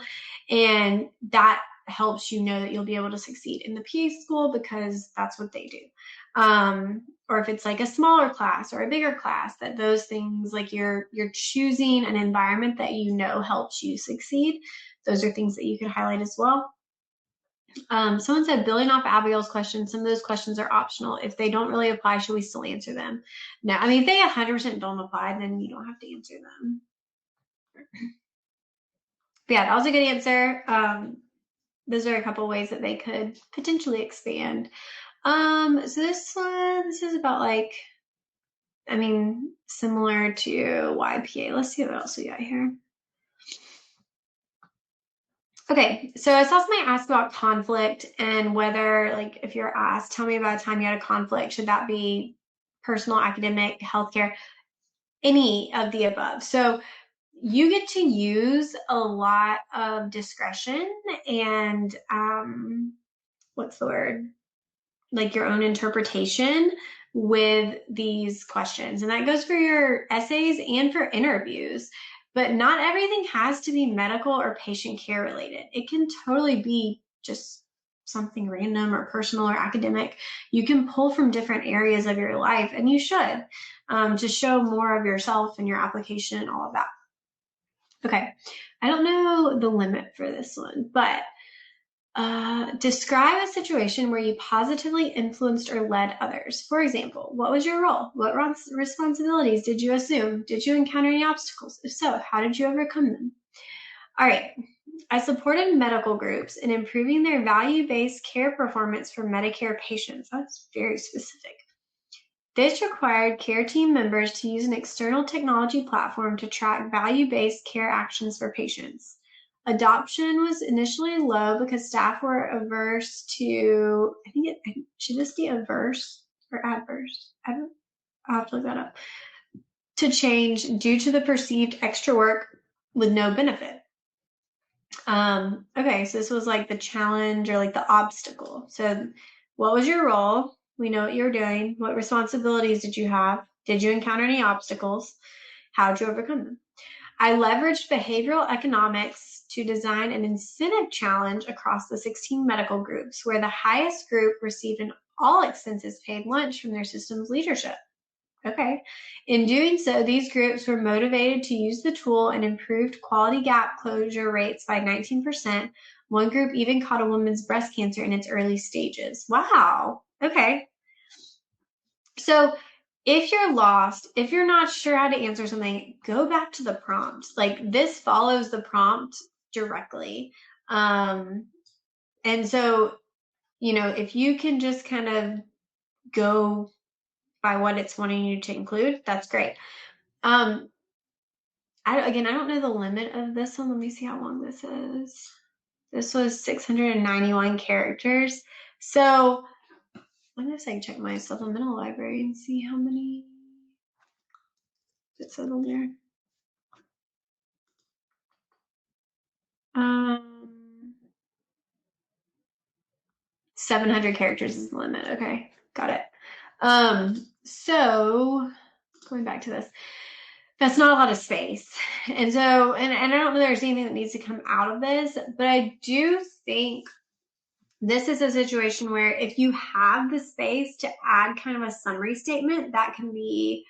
and that helps you know that you'll be able to succeed in the PA school because that's what they do. Or if it's like a smaller class or a bigger class, that those things, like you're choosing an environment that you know helps you succeed. Those are things that you could highlight as well. Someone said building off Abigail's questions, some of those questions are optional. If they don't really apply, should we still answer them? No, I mean, if they 100% don't apply, then you don't have to answer them. But yeah, that was a good answer. Those are a couple ways that they could potentially expand. So this is about like, I mean, similar to YPA. Let's see what else we got here. Okay, so I saw somebody ask about conflict and whether, like, if you're asked, tell me about a time you had a conflict, should that be personal, academic, healthcare, any of the above? So you get to use a lot of discretion and, what's the word? Like your own interpretation with these questions. And that goes for your essays and for interviews. But not everything has to be medical or patient care related. It can totally be just something random or personal or academic. You can pull from different areas of your life, and you should, to show more of yourself and your application and all of that. Okay, I don't know the limit for this one, but describe a situation where you positively influenced or led others. For example, what was your role? What responsibilities did you assume? Did you encounter any obstacles? If so, how did you overcome them? All right. I supported medical groups in improving their value-based care performance for Medicare patients. That's very specific. This required care team members to use an external technology platform to track value-based care actions for patients. Adoption was initially low because staff were averse to, I think it should this be averse or adverse? I'll have to look that up. To change due to the perceived extra work with no benefit. Okay, so this was like the challenge or like the obstacle. So what was your role? We know what you're doing. What responsibilities did you have? Did you encounter any obstacles? How did you overcome them? I leveraged behavioral economics to design an incentive challenge across the 16 medical groups, where the highest group received an all expenses paid lunch from their system's leadership. Okay. In doing so, these groups were motivated to use the tool and improved quality gap closure rates by 19%. One group even caught a woman's breast cancer in its early stages. Wow. Okay. So if you're lost, if you're not sure how to answer something, go back to the prompt. Like this follows the prompt directly. And so, if you can just kind of go by what it's wanting you to include, that's great. I don't know the limit of this one. Let me see how long this is. This was 691 characters. So I guess I can check my supplemental library and see how many it says on there. 700 characters is the limit. Okay, got it. So going back to this, that's not a lot of space. And so, and I don't know there's anything that needs to come out of this, but I do think this is a situation where if you have the space to add kind of a summary statement, that can be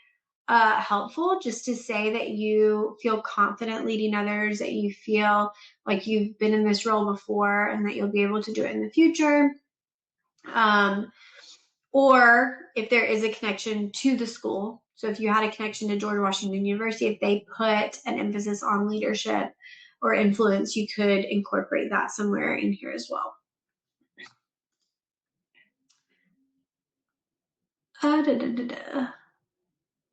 helpful, just to say that you feel confident leading others, that you feel like you've been in this role before and that you'll be able to do it in the future. Or if there is a connection to the school. So if you had a connection to George Washington University, if they put an emphasis on leadership or influence, you could incorporate that somewhere in here as well.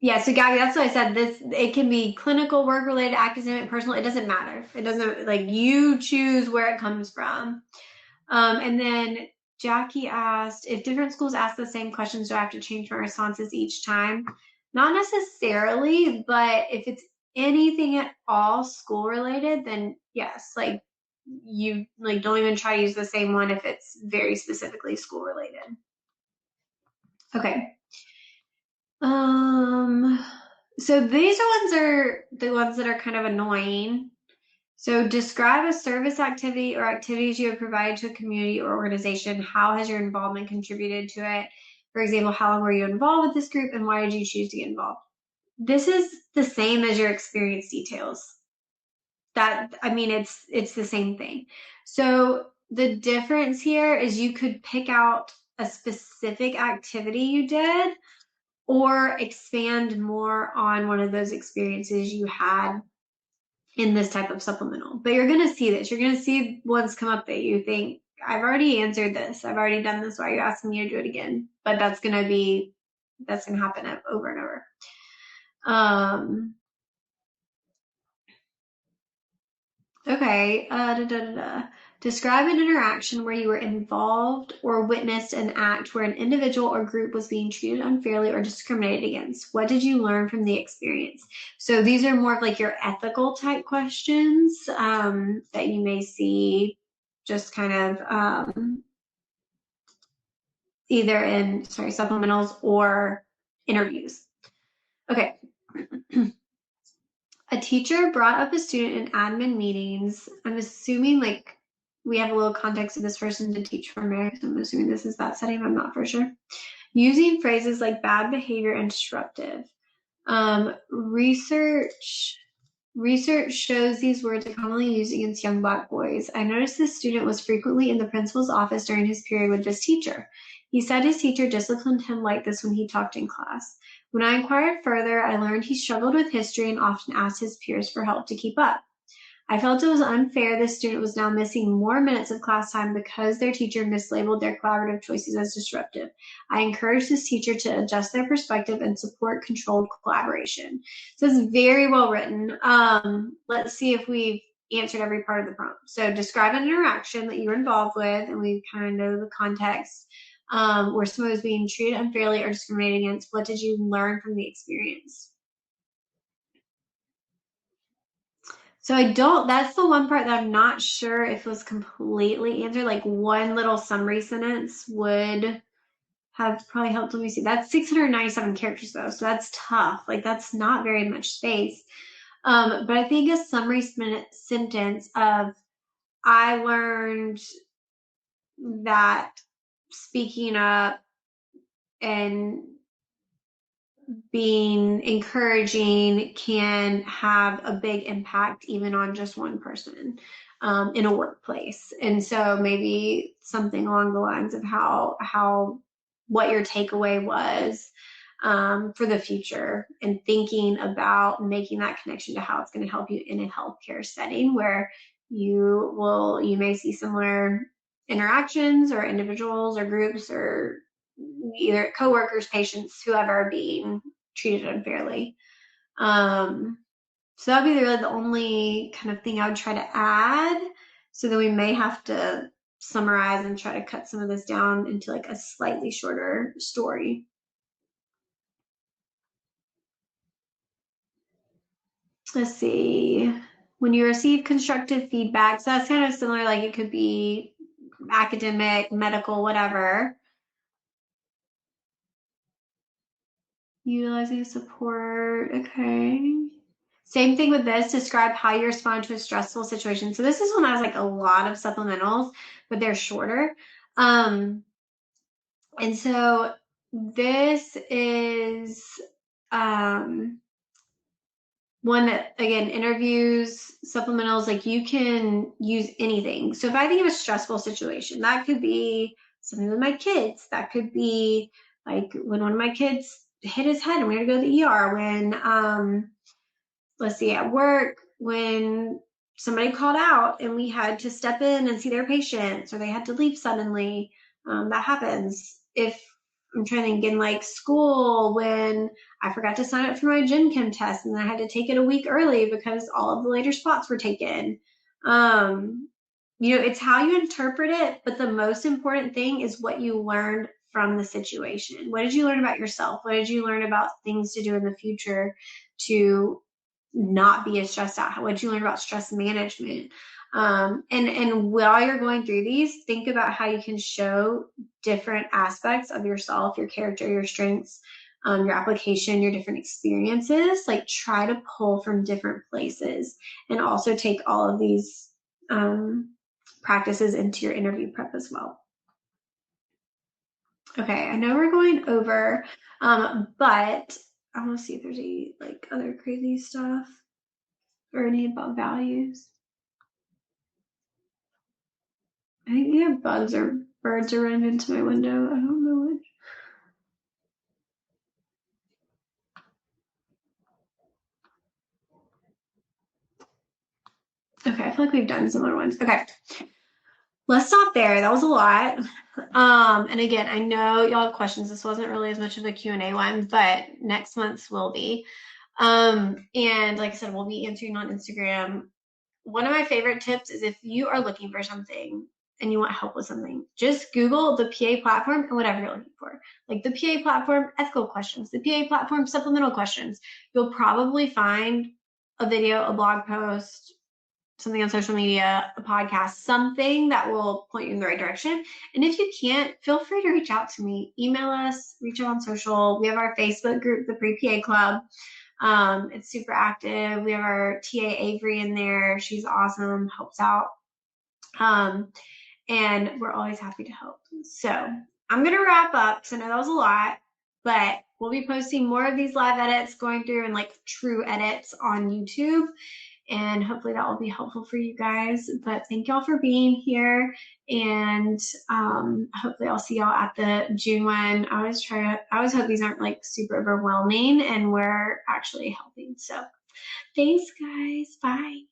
Yeah, so Gabby, that's what I said. It can be clinical, work related, academic, personal. It doesn't matter. It doesn't, like, you choose where it comes from. And then Jackie asked, if different schools ask the same questions, do I have to change my responses each time? Not necessarily, but if it's anything at all school related, then yes, like you like don't even try to use the same one if it's very specifically school related. Okay. So these are the ones that are kind of annoying. So describe a service activity or activities you have provided to a community or organization. How has your involvement contributed to it? For example, how long were you involved with this group and why did you choose to get involved? This is the same as your experience details. It's the same thing. So the difference here is you could pick out a specific activity you did or expand more on one of those experiences you had in this type of supplemental. But you're going to see this. You're going to see ones come up that you think, I've already answered this. I've already done this. Why are you asking me to do it again? But that's going to happen over and over. Okay. Describe an interaction where you were involved or witnessed an act where an individual or group was being treated unfairly or discriminated against. What did you learn from the experience? So these are more of like your ethical type questions that you may see just kind of either in, supplementals or interviews. Okay. A teacher brought up a student in admin meetings. I'm assuming like we have a little context of this person to teach for America. So I'm assuming this is that setting. I'm not for sure. Using phrases like bad behavior and disruptive. Research shows these words are commonly used against young Black boys. I noticed this student was frequently in the principal's office during his period with this teacher. He said his teacher disciplined him like this when he talked in class. When I inquired further, I learned he struggled with history and often asked his peers for help to keep up. I felt it was unfair this student was now missing more minutes of class time because their teacher mislabeled their collaborative choices as disruptive. I encouraged this teacher to adjust their perspective and support controlled collaboration. So it's very well written. Let's see if we've answered every part of the prompt. So describe an interaction that you were involved with, and we kind of know the context, where someone was being treated unfairly or discriminated against. What did you learn from the experience? So that's the one part that I'm not sure if was completely answered. Like one little summary sentence would have probably helped. Let me see. That's 697 characters though, so that's tough. Like that's not very much space. But I think a summary sentence of, I learned that speaking up and being encouraging can have a big impact even on just one person in a workplace. And so maybe something along the lines of how what your takeaway was for the future, and thinking about making that connection to how it's going to help you in a healthcare setting where you may see similar interactions or individuals or groups or either coworkers, patients, whoever being treated unfairly. So that would be really the only kind of thing I would try to add. So then we may have to summarize and try to cut some of this down into like a slightly shorter story. Let's see. When you receive constructive feedback, so that's kind of similar, like it could be academic, medical, whatever. Utilizing support, okay. Same thing with this, describe how you respond to a stressful situation. So this is one that has like a lot of supplementals, but they're shorter. And so this is one that, again, interviews, supplementals, like you can use anything. So if I think of a stressful situation, that could be something with my kids. That could be like when one of my kids hit his head and we had to go to the ER. When, let's see, at work, when somebody called out and we had to step in and see their patients, or they had to leave suddenly, that happens. If I'm trying to think in like school, when I forgot to sign up for my Gen Chem test and I had to take it a week early because all of the later spots were taken. It's how you interpret it, but the most important thing is what you learned from the situation. What did you learn about yourself? What did you learn about things to do in the future to not be as stressed out? What did you learn about stress management? And while you're going through these, think about how you can show different aspects of yourself, your character, your strengths, your application, your different experiences. Like try to pull from different places, and also take all of these practices into your interview prep as well. Okay, I know we're going over, but I want to see if there's any like other crazy stuff or any about values. I think we have bugs or birds are running into my window. I don't know which. Okay, I feel like we've done similar ones. Okay, let's stop there. That was a lot. And again, I know y'all have questions. This wasn't really as much of a Q&A one, but next month's will be. And like I said, we'll be answering on Instagram. One of my favorite tips is if you are looking for something and you want help with something, just Google the PA platform and whatever you're looking for. Like the PA platform, ethical questions, the PA platform, supplemental questions. You'll probably find a video, a blog post, something on social media, a podcast, something that will point you in the right direction. And if you can't, feel free to reach out to me. Email us, reach out on social. We have our Facebook group, the Pre-PA Club. It's super active. We have our TA Avery in there. She's awesome, helps out. And we're always happy to help. So I'm going to wrap up because I know that was a lot, but we'll be posting more of these live edits, going through and like true edits on YouTube. And hopefully that will be helpful for you guys. But thank y'all for being here. And hopefully I'll see y'all at the June one. I always hope these aren't like super overwhelming and we're actually helping. So thanks guys. Bye.